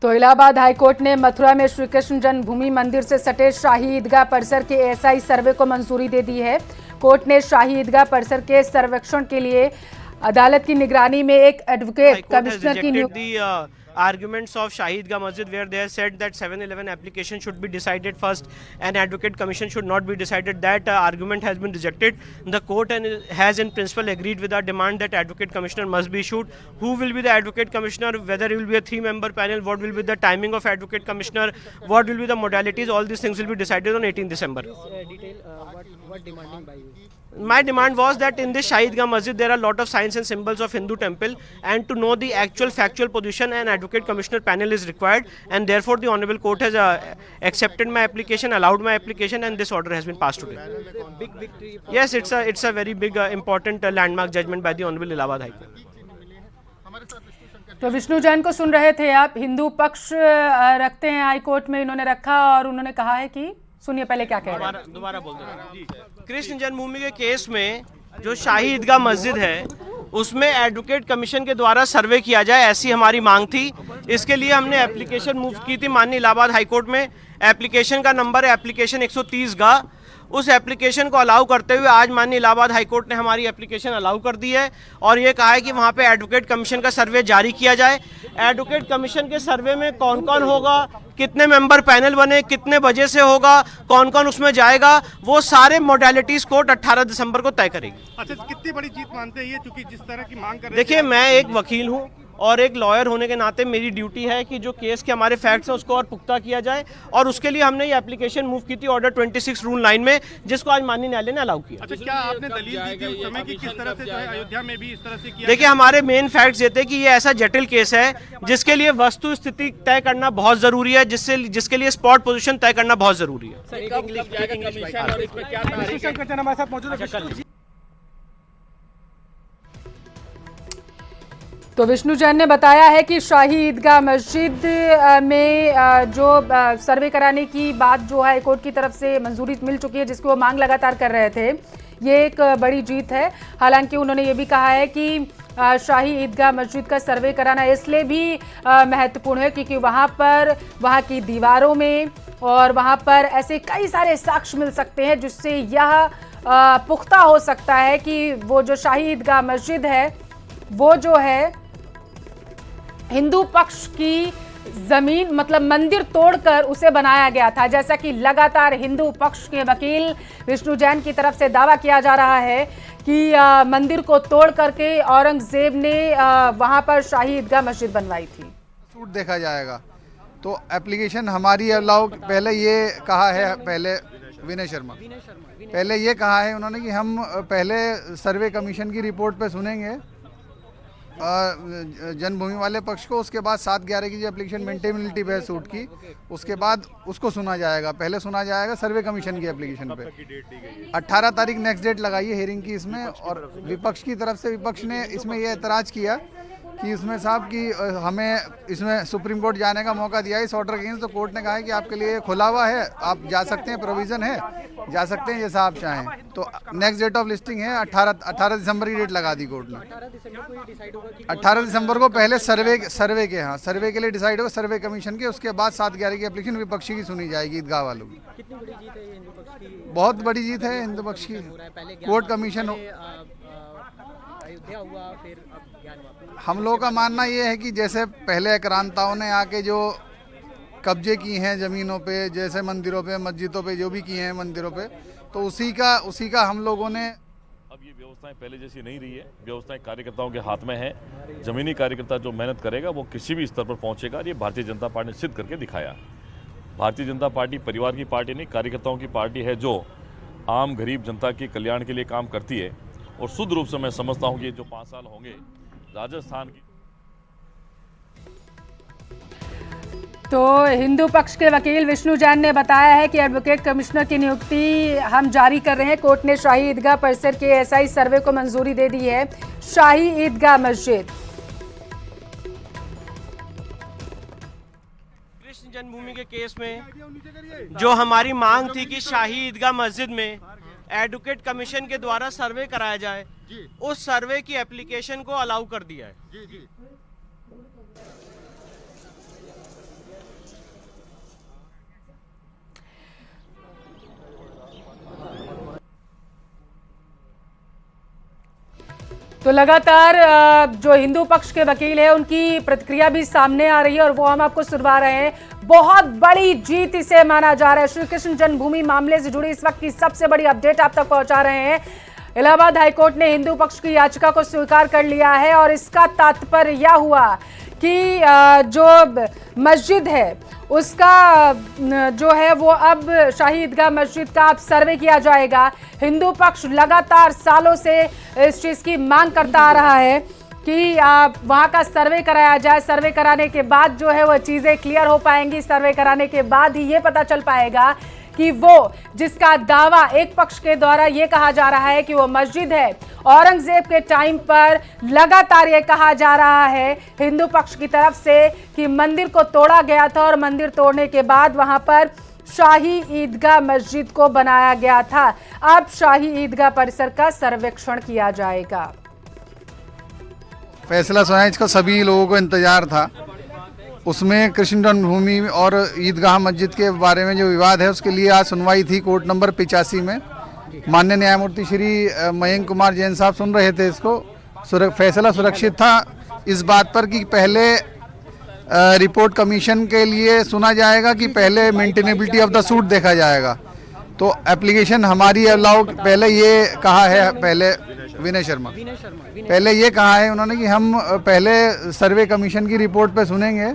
तो इलाहाबाद हाईकोर्ट ने मथुरा में श्री कृष्ण जन्मभूमि मंदिर से सटे शाही ईदगाह परिसर के एएसआई सर्वे को मंजूरी दे दी है। कोर्ट ने शाही ईदगाह परिसर के सर्वेक्षण के लिए अदालत की निगरानी में एक एडवोकेट कमिश्नर की नियुक्ति। Arguments of Shahi Idgah Masjid, where they have said that 7/11 application should be decided first and advocate commission should not be decided. That argument has been rejected. The court has in principle agreed with our demand that advocate commissioner must be issued. Who will be the advocate commissioner, whether it will be a 3-member panel, what will be the timing of advocate commissioner, what will be the modalities, all these things will be decided on 18 December. What demanding by you? My demand was that in this Shahi Idgah Masjid there are a lot of signs and symbols of Hindu temple, and to know the actual factual position an advocate commissioner panel is required, and therefore the honorable court has accepted my application, allowed my application, and this order has been passed today. Big victory. Yes, it's a very big important landmark judgment by the honorable Allahabad High Court. तो विष्णु जैन को सुन रहे थे आप। हिंदू पक्ष रखते हैं high court में, इन्होंने रखा और उन्होंने कहा है कि सुनिए पहले क्या कह रहे हैं। दोबारा बोल दो। कृष्ण जन्मभूमि के केस में जो शाही ईदगाह मस्जिद है उसमें एडवोकेट कमीशन के द्वारा सर्वे किया जाए, ऐसी हमारी मांग थी। इसके लिए हमने एप्लीकेशन मूव की थी माननीय इलाहाबाद हाईकोर्ट में। एप्लीकेशन का नंबर है एप्लीकेशन 130 का। उस एप्लीकेशन को अलाउ करते हुए आज माननीय इलाहाबाद हाईकोर्ट ने हमारी एप्लीकेशन अलाउ कर दी है और ये कहा है कि वहाँ पे एडवोकेट कमीशन का सर्वे जारी किया जाए। एडवोकेट कमीशन के सर्वे में कौन कौन होगा, कितने मेंबर पैनल बने, कितने बजे से होगा, कौन कौन उसमें जाएगा, वो सारे मोडालिटीज कोर्ट 18 दिसंबर को तय करेगी। अच्छा, कितनी बड़ी जीत मानते हैं ये, क्योंकि जिस तरह की मांग कर रहे हैं? देखिए, मैं एक वकील हूँ और एक लॉयर होने के नाते मेरी ड्यूटी है कि जो केस के हमारे फैक्ट्स हैं उसको और पुख्ता किया जाए, और उसके लिए हमने ये एप्लीकेशन मूव की थी ऑर्डर 26 रूल 9 में, जिसको आज माननीय न्यायालय ने अलाउ किया। अच्छा, क्या आपने दलील दी थी उस समय कि किस तरह से जो है अयोध्या में भी इस तरह से किया? देखिए, हमारे मेन फैक्ट्स ये थे कि ये ऐसा जटिल केस है जिसके लिए वस्तु स्थिति तय करना बहुत जरूरी है, जिसके लिए स्पॉट पोजीशन तय करना बहुत जरूरी है। तो विष्णु जैन ने बताया है कि शाही ईदगाह मस्जिद में जो सर्वे कराने की बात जो है कोर्ट की तरफ से मंजूरी मिल चुकी है, जिसकी वो मांग लगातार कर रहे थे, ये एक बड़ी जीत है। हालांकि उन्होंने ये भी कहा है कि शाही ईदगाह मस्जिद का सर्वे कराना इसलिए भी महत्वपूर्ण है क्योंकि वहाँ की दीवारों में और वहाँ पर ऐसे कई सारे साक्ष्य मिल सकते हैं जिससे यह पुख्ता हो सकता है कि वो जो शाही ईदगाह मस्जिद है वो जो है हिंदू पक्ष की जमीन मतलब मंदिर तोड़कर उसे बनाया गया था, जैसा कि लगातार हिंदू पक्ष के वकील विष्णु जैन की तरफ से दावा किया जा रहा है कि मंदिर को तोड़ करके औरंगजेब ने वहां पर शाही ईदगाह मस्जिद बनवाई थी। सूट देखा जाएगा तो एप्लीकेशन हमारी अलाउ, पहले ये कहा है, पहले विनय शर्मा पहले ये कहा है उन्होंने कि हम पहले सर्वे कमीशन की रिपोर्ट पे सुनेंगे जन्मभूमि वाले पक्ष को, उसके बाद 7/11 की जो एप्लीकेशन मेंटेनेबिलिटी पे सूट की, उसके बाद उसको सुना जाएगा। पहले सुना जाएगा सर्वे कमीशन की एप्लीकेशन पे। 18 तारीख नेक्स्ट डेट लगाई है हियरिंग की इसमें। और विपक्ष की तरफ से विपक्ष ने इसमें यह एतराज़ किया कि इसमें साहब कि हमें इसमें सुप्रीम कोर्ट जाने का मौका दिया इस ऑर्डर अगेंस्ट। तो कोर्ट ने कहा है कि आपके लिए खुला हुआ है, आप जा सकते हैं, प्रोविज़न है, जा सकते हैं जैसा आप चाहें। तो नेक्स्ट डेट ऑफ लिस्टिंग है 18 दिसंबर की डेट लगा दी कोर्ट ने। 18 दिसंबर को पहले सर्वे के लिए डिसाइड होगा सर्वे कमीशन के, उसके बाद 7/11 की एप्लीकेशन विपक्षी की सुनी जाएगी ईदगाह वालों की। कितनी बड़ी जीत है ये हिंदू पक्ष की? बहुत बड़ी जीत है हिंदू पक्ष की। कोर्ट कमीशन अयोध्या हुआ, फिर अब ज्ञान वापस। हम लोगों का मानना ये है कि जैसे पहले आक्रांताओं ने आके जो कब्जे किए हैं ज़मीनों पे, जैसे मंदिरों पे, मस्जिदों पे जो भी किए हैं मंदिरों पे, तो उसी का हम लोगों ने। अब ये व्यवस्थाएं पहले जैसी नहीं रही है, व्यवस्थाएं कार्यकर्ताओं के हाथ में है। जमीनी कार्यकर्ता जो मेहनत करेगा वो किसी भी स्तर पर पहुंचेगा। ये भारतीय जनता पार्टी ने सिद्ध करके दिखाया। भारतीय जनता पार्टी परिवार की पार्टी नहीं, कार्यकर्ताओं की पार्टी है जो आम गरीब जनता के कल्याण के लिए काम करती है। और शुद्ध रूप से मैं समझता हूँ कि जो 5 साल होंगे राजस्थान की। तो हिंदू पक्ष के वकील विष्णु जैन ने बताया है कि एडवोकेट कमिश्नर की नियुक्ति हम जारी कर रहे हैं। कोर्ट ने शाही ईदगाह परिसर के एएसआई सर्वे को मंजूरी दे दी है। शाही ईदगाह मस्जिद कृष्ण जन्मभूमि के केस में जो हमारी मांग थी कि शाही ईदगाह मस्जिद में एडवोकेट कमीशन के द्वारा सर्वे कराया जाए, उस सर्वे की एप्लीकेशन को अलाउ कर दिया है। तो लगातार जो हिंदू पक्ष के वकील है उनकी प्रतिक्रिया भी सामने आ रही है और वो हम आपको सुनवा रहे हैं। बहुत बड़ी जीत इसे माना जा रहा है। श्री कृष्ण जन्मभूमि मामले से जुड़ी इस वक्त की सबसे बड़ी अपडेट आप तक पहुंचा रहे हैं। इलाहाबाद हाईकोर्ट ने हिंदू पक्ष की याचिका को स्वीकार कर लिया है और इसका तात्पर्य यह हुआ कि जो मस्जिद है उसका जो है वो अब शाही ईदगाह मस्जिद का अब सर्वे किया जाएगा। हिंदू पक्ष लगातार सालों से इस चीज़ की मांग करता आ रहा है कि वहाँ का सर्वे कराया जाए। सर्वे कराने के बाद जो है वो चीज़ें क्लियर हो पाएंगी। सर्वे कराने के बाद ही ये पता चल पाएगा कि वो जिसका दावा एक पक्ष के द्वारा ये कहा जा रहा है कि वो मस्जिद है, औरंगजेब के टाइम पर लगातार ये कहा जा रहा है हिंदू पक्ष की तरफ से कि मंदिर को तोड़ा गया था और मंदिर तोड़ने के बाद वहां पर शाही ईदगाह मस्जिद को बनाया गया था। अब शाही ईदगाह परिसर का सर्वेक्षण किया जाएगा। फैसला सुनाया, इसका सभी लोगों को इंतजार था। उसमें कृष्ण जन्मभूमि और ईदगाह मस्जिद के बारे में जो विवाद है उसके लिए आज सुनवाई थी कोर्ट नंबर 85 में। माननीय न्यायमूर्ति श्री मयंक कुमार जैन साहब सुन रहे थे इसको। फैसला सुरक्षित था इस बात पर कि पहले रिपोर्ट कमीशन के लिए सुना जाएगा कि पहले मेंटेनेबिलिटी ऑफ द सूट देखा जाएगा। तो एप्लीकेशन हमारी अलाउ पहले ये कहा है, पहले विनय शर्मा पहले ये कहा है उन्होंने कि हम पहले सर्वे कमीशन की रिपोर्ट पे सुनेंगे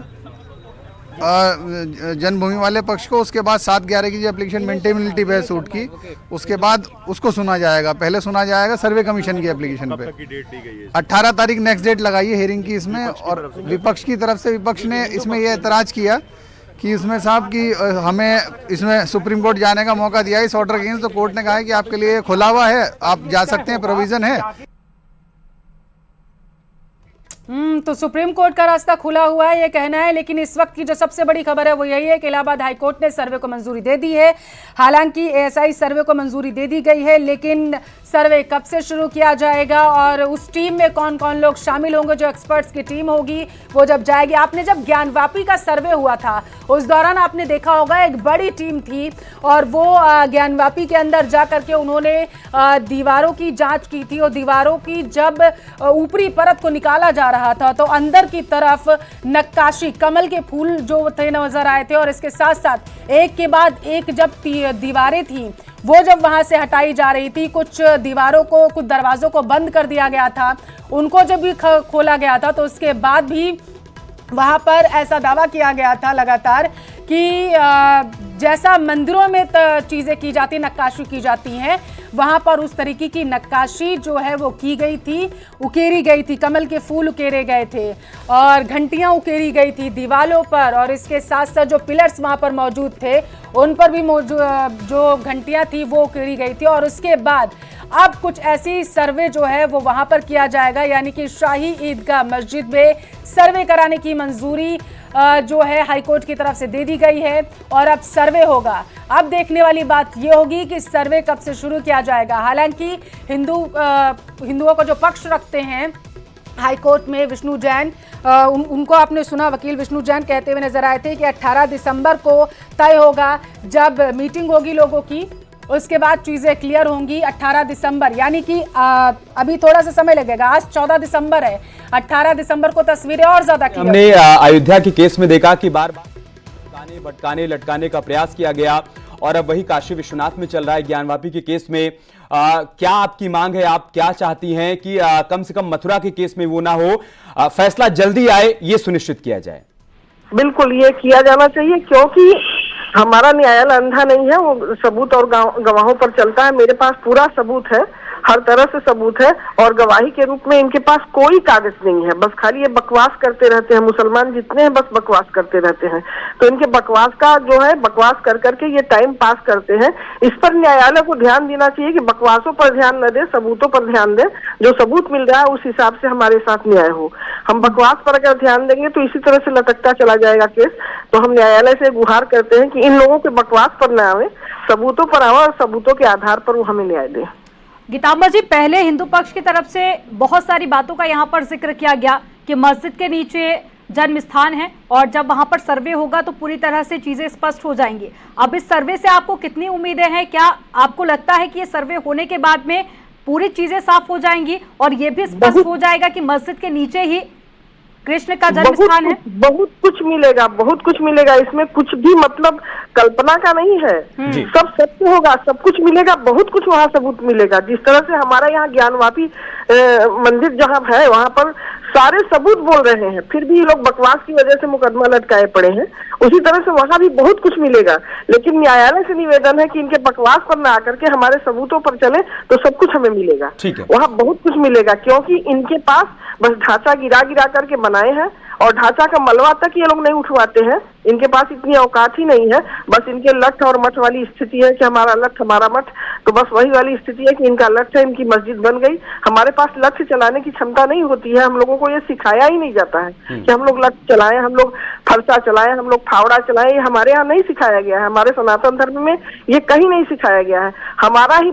जन्मभूमि वाले पक्ष को, उसके बाद 7/11 की जो एप्लीकेशन मेंटेनेबिलिटी पे सूट की उसके बाद उसको सुना जाएगा। पहले सुना जाएगा सर्वे कमीशन की एप्लीकेशन पे। 18 तारीख नेक्स्ट डेट लगाई है हेयरिंग की इसमें। और विपक्ष की तरफ से विपक्ष ने इसमें यह एतराज किया कि इसमें साहब कि हमें इसमें सुप्रीम कोर्ट जाने का मौका दिया इस ऑर्डर अगेंस्ट। तो कोर्ट ने कहा है कि आपके लिए खुला हुआ है, आप जा सकते हैं, प्रोविजन है। तो सुप्रीम कोर्ट का रास्ता खुला हुआ है ये कहना है। लेकिन इस वक्त की जो सबसे बड़ी खबर है वो यही है कि इलाहाबाद हाईकोर्ट ने सर्वे को मंजूरी दे दी है। हालांकि एएसआई सर्वे को मंजूरी दे दी गई है, लेकिन सर्वे कब से शुरू किया जाएगा और उस टीम में कौन कौन लोग शामिल होंगे, जो एक्सपर्ट्स की टीम होगी वो जब जाएगी। आपने जब ज्ञानवापी का सर्वे हुआ था उस दौरान आपने देखा होगा एक बड़ी टीम थी और वो ज्ञानवापी के अंदर जा करके उन्होंने दीवारों की जांच की थी। और दीवारों की जब ऊपरी परत को निकाला जा रहा था तो अंदर की तरफ नक्काशी, कमल के फूल जो थे नजर आए थे। और इसके साथ साथ एक के बाद एक जब दीवारें थी वो जब वहां से हटाई जा रही थी, कुछ दीवारों को, कुछ दरवाजों को बंद कर दिया गया था, उनको जब भी खोला गया था तो उसके बाद भी वहां पर ऐसा दावा किया गया था लगातार कि जैसा मंदिरों में चीज़ें की जाती, नक्काशी की जाती हैं, वहां पर उस तरीके की नक्काशी जो है वो की गई थी, उकेरी गई थी। कमल के फूल उकेरे गए थे और घंटियां उकेरी गई थी दीवालों पर। और इसके साथ साथ जो पिलर्स वहां पर मौजूद थे उन पर भी जो घंटियां थी वो उकेरी गई थी। और उसके बाद अब कुछ ऐसी सर्वे जो है वो वहां पर किया जाएगा, यानी कि शाही ईदगाह मस्जिद में सर्वे कराने की मंजूरी जो है हाईकोर्ट की तरफ से दे दी गई है और अब सर्वे होगा। अब देखने वाली बात ये होगी कि सर्वे कब से शुरू किया जाएगा। हालांकि हिंदुओं को जो पक्ष रखते हैं हाईकोर्ट में विष्णु जैन, उनको आपने सुना, वकील विष्णु जैन कहते हुए नजर आए थे कि 18 दिसंबर को तय होगा जब मीटिंग होगी लोगों की, उसके बाद चीजें क्लियर होंगी। 18 दिसंबर यानी कि अभी थोड़ा सा समय लगेगा, आज 14 दिसंबर है, 18 दिसंबर को तस्वीरें और ज्यादा क्लियर। हमने अयोध्या के केस में देखा कि बार बार भटकाने लटकाने का प्रयास किया गया और अब वही काशी विश्वनाथ में चल रहा है ज्ञानवापी के केस में। क्या आपकी मांग है, आप क्या चाहती हैं कि कम से कम मथुरा के केस में वो ना हो, फैसला जल्दी आए, ये सुनिश्चित किया जाए? बिल्कुल ये किया जाना चाहिए, क्योंकि हमारा न्यायालय अंधा नहीं है, वो सबूत और गवाहों पर चलता है। मेरे पास पूरा सबूत है, हर तरह से सबूत है और गवाही के रूप में इनके पास कोई कागज नहीं है। बस खाली ये बकवास करते रहते हैं, मुसलमान जितने हैं बस बकवास करते रहते हैं। तो इनके बकवास का जो है, बकवास कर करके ये टाइम पास करते हैं। इस पर न्यायालय को ध्यान देना चाहिए कि बकवासों पर ध्यान न दे, सबूतों पर ध्यान दे। जो सबूत मिल रहा है उस हिसाब से हमारे साथ न्याय हो। हम बकवास पर अगर ध्यान देंगे तो इसी तरह से लटकता चला जाएगा केस। तो हम न्यायालय से गुहार करते हैं कि इन लोगों के बकवास पर न आवे, सबूतों पर आवे और सबूतों के आधार पर वो हमें न्याय दे। गीतांबर जी, पहले हिंदू पक्ष की तरफ से बहुत सारी बातों का यहाँ पर जिक्र किया गया कि मस्जिद के नीचे जन्म स्थान है और जब वहां पर सर्वे होगा तो पूरी तरह से चीजें स्पष्ट हो जाएंगी। अब इस सर्वे से आपको कितनी उम्मीदें हैं? क्या आपको लगता है कि ये सर्वे होने के बाद में पूरी चीजें साफ हो जाएंगी और ये भी स्पष्ट हो जाएगा कि मस्जिद के नीचे ही कृष्ण का जन्म स्थान है। बहुत कुछ मिलेगा, बहुत कुछ मिलेगा, इसमें कुछ भी मतलब कल्पना का नहीं है, सब सत्य होगा, सब कुछ मिलेगा, बहुत कुछ वहाँ सबूत मिलेगा। जिस तरह से हमारा यहाँ ज्ञानवापी मंदिर जहाँ है वहाँ पर सारे सबूत बोल रहे हैं, फिर भी ये लोग बकवास की वजह से मुकदमा लटकाए पड़े हैं, उसी तरह से वहाँ भी बहुत कुछ मिलेगा। लेकिन न्यायालय से निवेदन है कि इनके बकवास पर न आकर के हमारे सबूतों पर चले तो सब कुछ हमें मिलेगा। वहाँ बहुत कुछ मिलेगा, क्योंकि इनके पास बस ढांचा गिरा गिरा करके बनाए हैं और ढांचा का मलबा तक ये लोग नहीं उठवाते हैं। इनके पास इतनी औकात ही नहीं है, बस इनके लठ और मठ वाली स्थिति है कि हमारा लठ हमारा मठ, तो बस वही वाली स्थिति है कि इनका लठ है, इनकी मस्जिद बन गई। हमारे पास लठ चलाने की क्षमता नहीं होती है, हम लोगों को ये सिखाया ही नहीं जाता है कि हम लोग लठ चलाएं, हम लोग फरसा चलाएं, हम लोग फावड़ा चलाएं, ये हमारे यहाँ नहीं सिखाया गया है। हमारे सनातन धर्म में ये कहीं नहीं सिखाया गया है, हमारा ही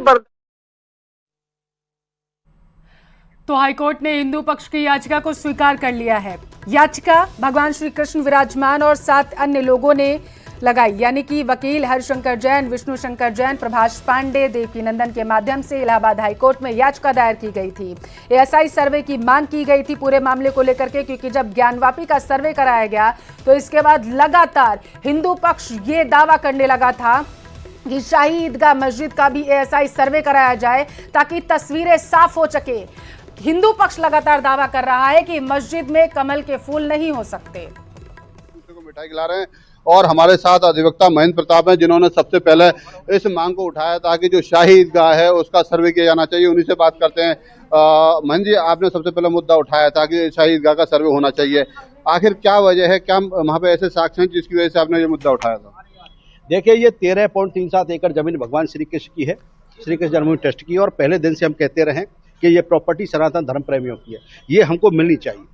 तो हाईकोर्ट ने हिंदू पक्ष की याचिका को स्वीकार कर लिया है। याचिका भगवान श्री कृष्ण विराजमान और 7 अन्य लोगों ने लगाई, यानी कि वकील हरिशंकर जैन, विष्णु शंकर जैन, प्रभाष पांडे, देवकीनंदन के माध्यम से इलाहाबाद हाईकोर्ट में याचिका दायर की गई थी। एएसआई सर्वे की मांग की गई थी पूरे मामले को लेकर के, क्योंकि जब ज्ञानवापी का सर्वे कराया गया तो इसके बाद लगातार हिंदू पक्ष ये दावा करने लगा था कि शाही ईदगाह मस्जिद का भी एएसआई सर्वे कराया जाए ताकि तस्वीरें साफ हो सके। हिंदू पक्ष लगातार दावा कर रहा है कि मस्जिद में कमल के फूल नहीं हो सकते। को मिठाई खिला रहे हैं और हमारे साथ अधिवक्ता महेंद्र प्रताप हैं, जिन्होंने सबसे पहले इस मांग को उठाया ताकि जो शाही ईदगाह है उसका सर्वे किया जाना चाहिए। उन्हीं से बात करते हैं। महेंद्र जी, आपने सबसे पहले मुद्दा उठाया था कि शाही ईदगाह का सर्वे होना चाहिए, आखिर क्या वजह है, क्या वहाँ पे ऐसे साक्ष्य हैं जिसकी वजह से आपने ये मुद्दा उठाया था? देखिए, ये 13.37 एकड़ जमीन भगवान श्री कृष्ण की है, श्री कृष्ण जन्मभूमि ट्रस्ट की, और पहले दिन से हम कहते रहे कि ये प्रॉपर्टी सनातन धर्म प्रेमियों की है, ये हमको मिलनी चाहिए।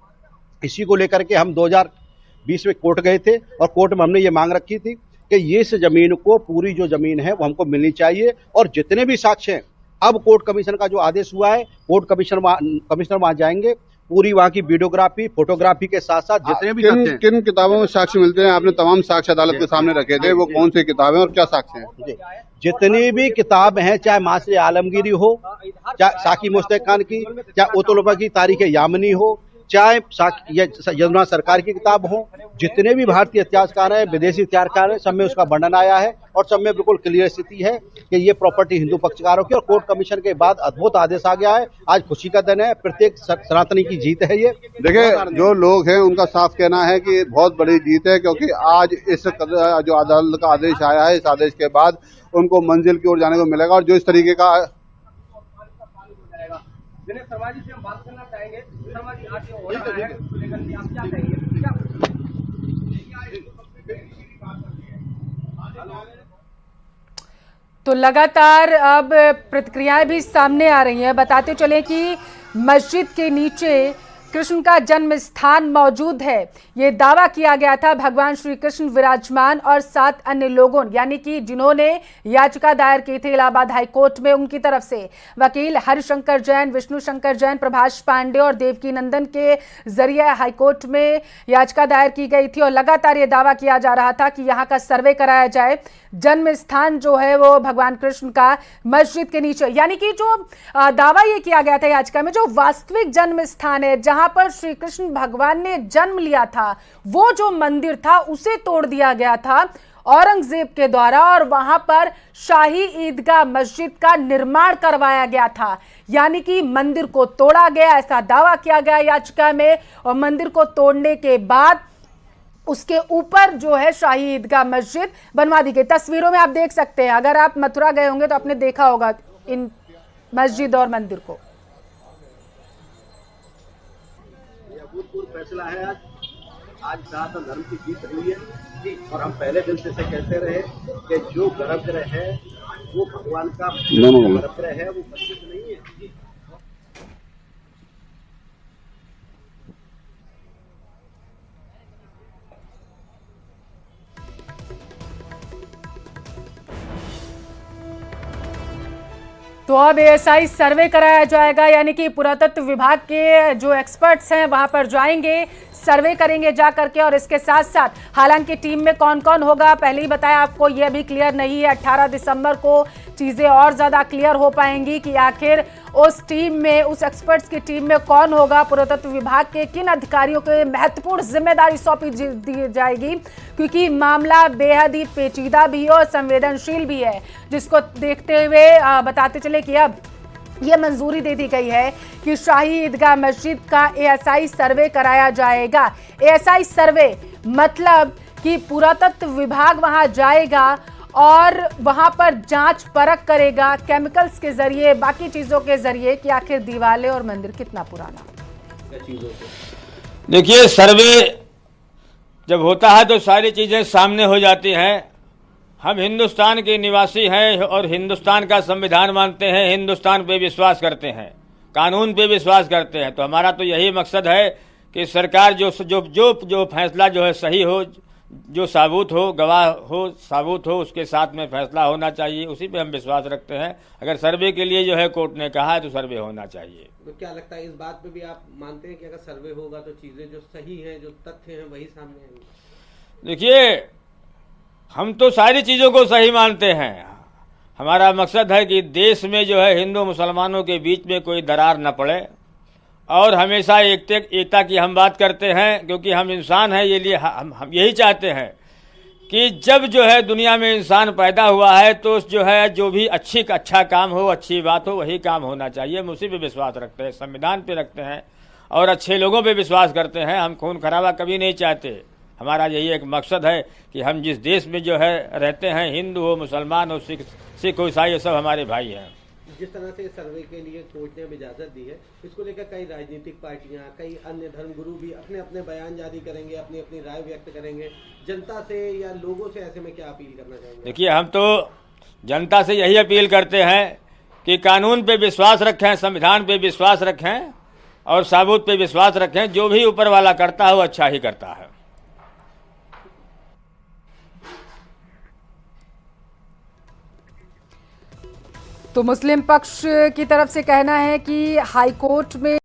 इसी को लेकर के हम 2020 में कोर्ट गए थे और कोर्ट में हमने ये मांग रखी थी कि ये इस जमीन को, पूरी जो जमीन है वो हमको मिलनी चाहिए। और जितने भी साक्ष्य हैं, अब कोर्ट कमीशन का जो आदेश हुआ है, कोर्ट कमिश्नर वहां जाएंगे, पूरी वहाँ की वीडियोग्राफी, फोटोग्राफी के साथ साथ जितने भी किन किताबों में साक्ष्य मिलते हैं? आपने तमाम साक्ष्य अदालत के सामने रखे थे, वो कौन सी किताबें और क्या साक्ष्य हैं? जितनी भी किताब हैं, चाहे मासरे आलमगीरी हो, चाहे साकी मुस्तक खान की, चाहे ओतुलबा की तारीख यामनी हो, चाहे यमुना सरकार की किताब हो, जितने भी भारतीय इतिहासकार हैं, विदेशी इतिहासकार हैं, सब में उसका वर्णन आया है और सब में बिल्कुल क्लियर स्थिति है कि ये प्रॉपर्टी हिंदू पक्षकारों की। और कोर्ट कमीशन के बाद अद्भुत आदेश आ गया है। आज खुशी का दिन है, प्रत्येक सनातनी की जीत है। ये देखिए, जो लोग हैं उनका साफ कहना है कि बहुत बड़ी जीत है, क्योंकि आज इस जो अदालत का आदेश आया है, इस आदेश के बाद उनको मंजिल की ओर जाने को मिलेगा। और जो इस तरीके का शर्माजी से हम बात करना चाहेंगे। शर्माजी, आज तो लगातार अब प्रतिक्रियाएं भी सामने आ रही हैं। बताते चले कि मस्जिद के नीचे कृष्ण का जन्म स्थान मौजूद है, ये दावा किया गया था भगवान श्री कृष्ण विराजमान और 7 अन्य लोगों, यानी कि जिन्होंने याचिका दायर की थी इलाहाबाद हाईकोर्ट में, उनकी तरफ से वकील हरिशंकर जैन, विष्णु शंकर जैन, प्रभाष पांडे और देवकीनंदन के जरिए हाईकोर्ट में याचिका दायर की गई थी। और लगातार ये दावा किया जा रहा था कि यहाँ का सर्वे कराया जाए, जन्म स्थान जो है वो भगवान कृष्ण का मस्जिद के नीचे, यानी कि जो दावा ये किया गया था याचिका में, जो वास्तविक जन्म स्थान है जहां पर श्री कृष्ण भगवान ने जन्म लिया था, वो जो मंदिर था उसे तोड़ दिया गया था औरंगजेब के द्वारा और वहां पर शाही ईदगाह मस्जिद का निर्माण करवाया गया था। यानी कि मंदिर को तोड़ा गया, ऐसा दावा किया गया याचिका में, और मंदिर को तोड़ने के बाद उसके ऊपर जो है शाही ईदगाह मस्जिद बनवा दी गई। तस्वीरों में आप देख सकते हैं, अगर आप मथुरा गए होंगे तो आपने देखा होगा इन मस्जिद और मंदिर को। अभूतपूर्व फैसला है आज सनातन धर्म की जीत हुई है। और हम पहले दिन से कहते रहे कि जो गर्भगृह है वो भगवान का गर्भगृह है, वो मस्जिद नहीं है। तो अब एएसआई सर्वे कराया जाएगा, यानी कि पुरातत्व विभाग के जो एक्सपर्ट्स हैं वहां पर जाएंगे, सर्वे करेंगे जा करके। और इसके साथ साथ हालांकि टीम में कौन कौन होगा पहले ही बताया आपको, यह भी क्लियर नहीं है। 18 दिसंबर को चीज़ें और ज़्यादा क्लियर हो पाएंगी कि आखिर उस टीम में, उस एक्सपर्ट्स की टीम में कौन होगा, पुरातत्व विभाग के किन अधिकारियों को महत्वपूर्ण जिम्मेदारी सौंपी दी जाएगी, क्योंकि मामला बेहद ही पेचीदा भी है और संवेदनशील भी है, जिसको देखते हुए बताते चले कि अब ये मंजूरी दे दी गई है कि शाही ईदगाह मस्जिद का एएसआई सर्वे कराया जाएगा। एएसआई सर्वे मतलब कि पुरातत्व विभाग वहां जाएगा और वहां पर जांच परख करेगा केमिकल्स के जरिए, बाकी चीजों के जरिए कि आखिर दीवारें और मंदिर कितना पुराना। देखिए, सर्वे जब होता है तो सारी चीजें सामने हो जाती हैं। हम हिंदुस्तान के निवासी हैं और हिंदुस्तान का संविधान मानते हैं, हिंदुस्तान पे विश्वास करते हैं, कानून पे विश्वास करते हैं। तो हमारा तो यही मकसद है कि सरकार जो फैसला जो है सही हो, जो साबुत हो, गवाह हो, साबुत हो, उसके साथ में फैसला होना चाहिए। उसी पे हम विश्वास रखते हैं। अगर सर्वे के लिए जो है कोर्ट ने कहा है तो सर्वे होना चाहिए। तो क्या लगता है इस बात पे भी आप मानते हैं कि अगर सर्वे होगा तो चीजें जो सही हैं, जो तथ्य हैं, वही सामने आएंगे? देखिए, हम तो सारी चीजों को सही मानते हैं। हमारा मकसद है कि देश में जो है हिंदू मुसलमानों के बीच में कोई दरार न पड़े और हमेशा एकता की हम बात करते हैं, क्योंकि हम इंसान हैं। ये लिए हम यही चाहते हैं कि जब जो है दुनिया में इंसान पैदा हुआ है तो जो है जो भी अच्छा काम हो, अच्छी बात हो, वही काम होना चाहिए। हम उसी पे विश्वास रखते हैं, संविधान पे रखते हैं और अच्छे लोगों पे विश्वास करते हैं। हम खून खराबा कभी नहीं चाहते। हमारा यही एक मकसद है कि हम जिस देश में जो है रहते हैं, हिंदू हो, मुसलमान हो, सिख हो, ईसाई, ये सब हमारे भाई हैं। जिस तरह से सर्वे के लिए कोर्ट ने अब इजाजत दी है, इसको लेकर कई राजनीतिक पार्टियां, कई अन्य धर्मगुरु भी अपने अपने बयान जारी करेंगे, अपनी अपनी राय व्यक्त करेंगे। जनता से या लोगों से ऐसे में क्या अपील करना चाहेंगे? देखिए, हम तो जनता से यही अपील करते हैं कि कानून पे विश्वास रखें, संविधान पे विश्वास रखें और साबुत पे विश्वास रखें। जो भी ऊपर वाला करता है वो अच्छा ही करता है। तो मुस्लिम पक्ष की तरफ से कहना है कि हाईकोर्ट में